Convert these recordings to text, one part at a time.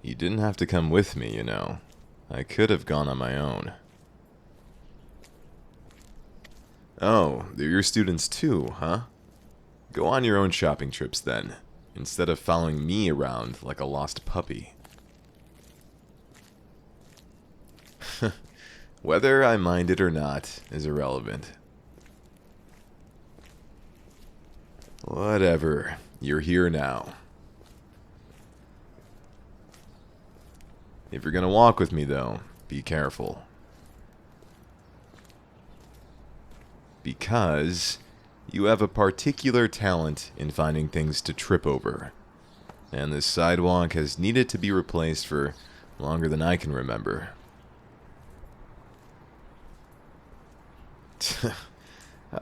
You didn't have to come with me, you know. I could have gone on my own. Oh, they're your students too, huh? Go on your own shopping trips then, instead of following me around like a lost puppy. Whether I mind it or not is irrelevant. Whatever, you're here now. If you're gonna walk with me though, be careful. Because you have a particular talent in finding things to trip over. And this sidewalk has needed to be replaced for longer than I can remember.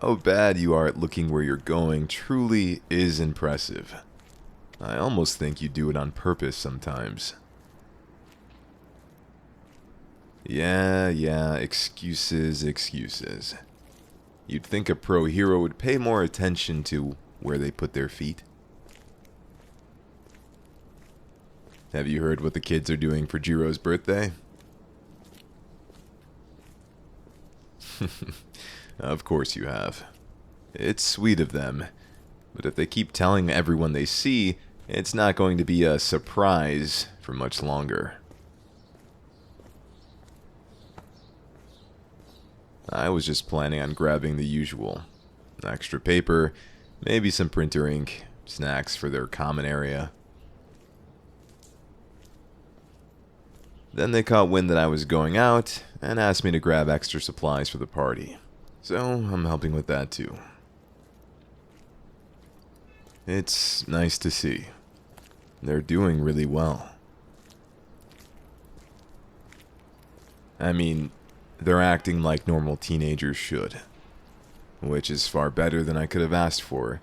How bad you are at looking where you're going truly is impressive. I almost think you do it on purpose sometimes. Yeah, excuses. You'd think a pro hero would pay more attention to where they put their feet. Have you heard what the kids are doing for Jiro's birthday? Of course you have. It's sweet of them, but if they keep telling everyone they see, it's not going to be a surprise for much longer. I was just planning on grabbing the usual. Extra paper, maybe some printer ink, snacks for their common area. Then they caught wind that I was going out and asked me to grab extra supplies for the party. So I'm helping with that too. It's nice to see. They're doing really well. I mean, they're acting like normal teenagers should, which is far better than I could have asked for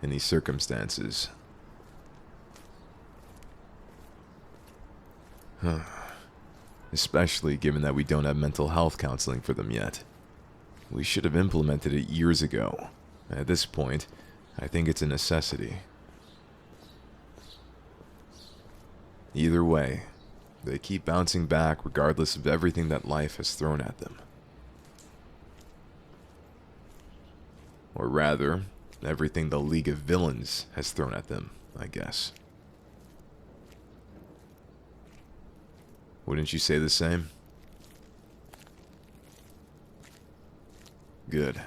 in these circumstances. Especially given that we don't have mental health counseling for them yet. We should have implemented it years ago. At this point, I think it's a necessity. Either way, they keep bouncing back regardless of everything that life has thrown at them. Or rather, everything the League of Villains has thrown at them, I guess. Wouldn't you say the same? Good.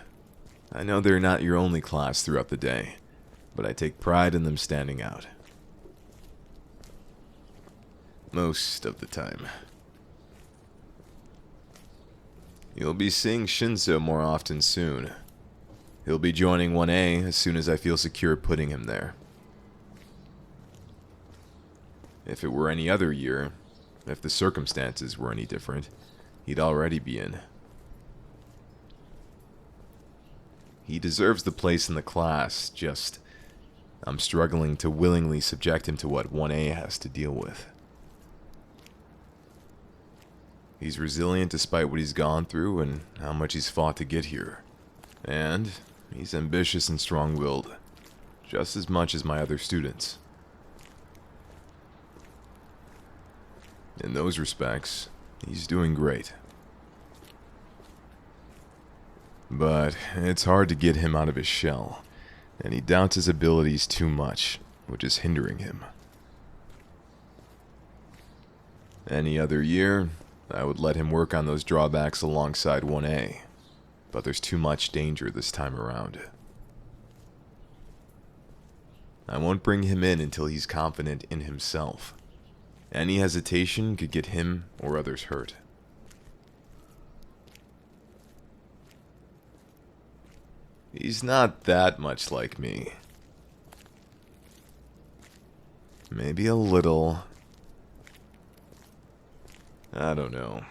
I know they're not your only class throughout the day, but I take pride in them standing out. Most of the time. You'll be seeing Shinzo more often soon. He'll be joining 1A as soon as I feel secure putting him there. If it were any other year, if the circumstances were any different, he'd already be in. He deserves the place in the class, just I'm struggling to willingly subject him to what 1A has to deal with. He's resilient despite what he's gone through and how much he's fought to get here. And he's ambitious and strong-willed, just as much as my other students. In those respects, he's doing great. But it's hard to get him out of his shell, and he doubts his abilities too much, which is hindering him. Any other year, I would let him work on those drawbacks alongside 1A, but there's too much danger this time around. I won't bring him in until he's confident in himself. Any hesitation could get him or others hurt. He's not that much like me. Maybe a little. I don't know.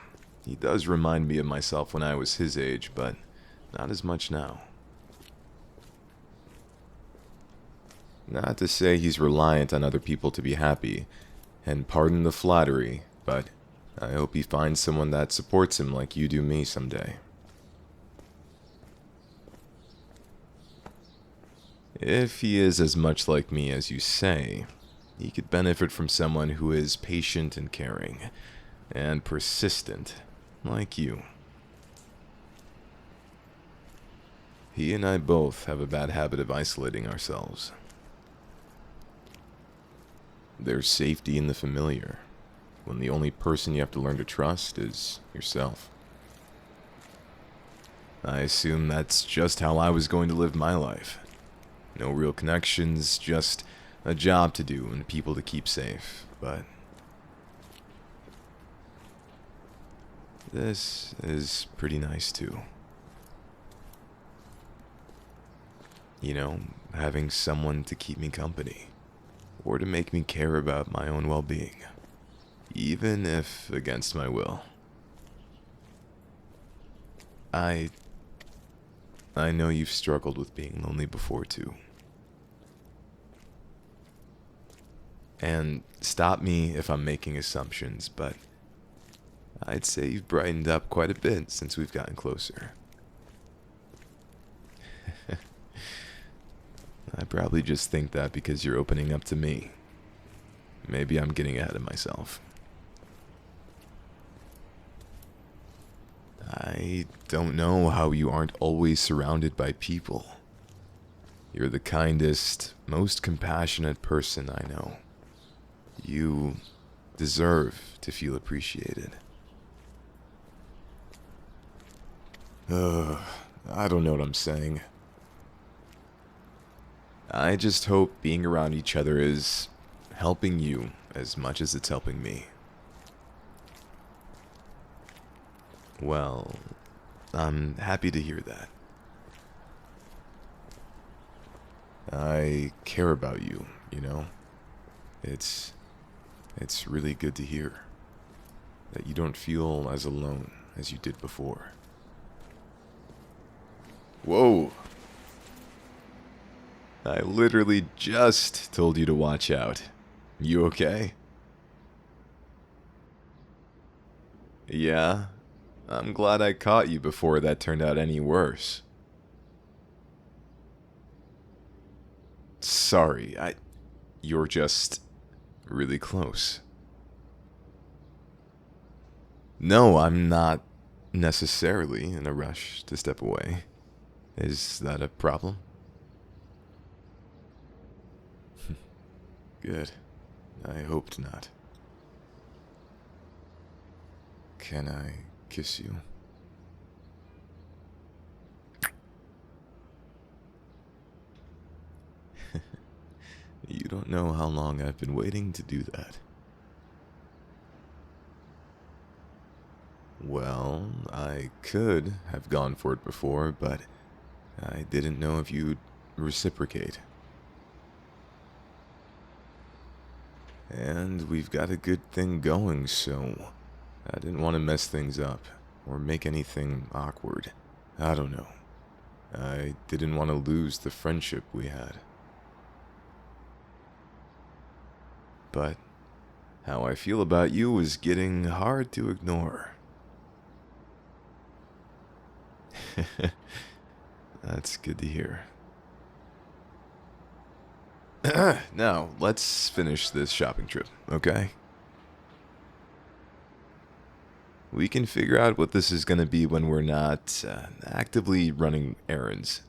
He does remind me of myself when I was his age, but not as much now. Not to say he's reliant on other people to be happy, and pardon the flattery, but I hope he finds someone that supports him like you do me someday. If he is as much like me as you say, He could benefit from someone who is patient and caring, and persistent, like you. He and I both have a bad habit of isolating ourselves. There's safety in the familiar, when the only person you have to learn to trust is yourself. I assume that's just how I was going to live my life. No real connections, just a job to do and people to keep safe, but this is pretty nice too. You know, having someone to keep me company, or to make me care about my own well-being, even if against my will. I know you've struggled with being lonely before too. And stop me if I'm making assumptions, but I'd say you've brightened up quite a bit since we've gotten closer. I probably just think that because you're opening up to me. Maybe I'm getting ahead of myself. I don't know how you aren't always surrounded by people. You're the kindest, most compassionate person I know. You deserve to feel appreciated. I don't know what I'm saying. I just hope being around each other is helping you as much as it's helping me. Well, I'm happy to hear that. I care about you, you know? It's really good to hear that you don't feel as alone as you did before. Whoa! I literally just told you to watch out. You okay? Yeah? I'm glad I caught you before that turned out any worse. Sorry, you're just really close. No, I'm not necessarily in a rush to step away. Is that a problem? Good. I hoped not. Can I kiss you? You don't know how long I've been waiting to do that. Well, I could have gone for it before, but I didn't know if you'd reciprocate. And we've got a good thing going, so I didn't want to mess things up or make anything awkward. I don't know. I didn't want to lose the friendship we had. But how I feel about you was getting hard to ignore. That's good to hear. Now, let's finish this shopping trip, okay? We can figure out what this is going to be when we're not actively running errands.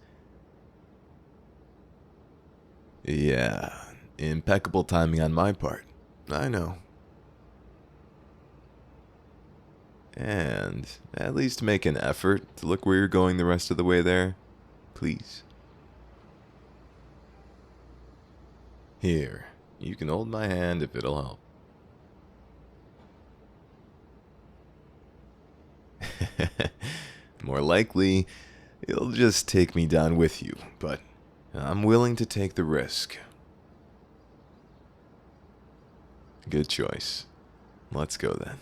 Yeah, impeccable timing on my part. I know. And at least make an effort to look where you're going the rest of the way there, please. Here, you can hold my hand if it'll help. More likely, you'll just take me down with you, but I'm willing to take the risk. Good choice. Let's go then.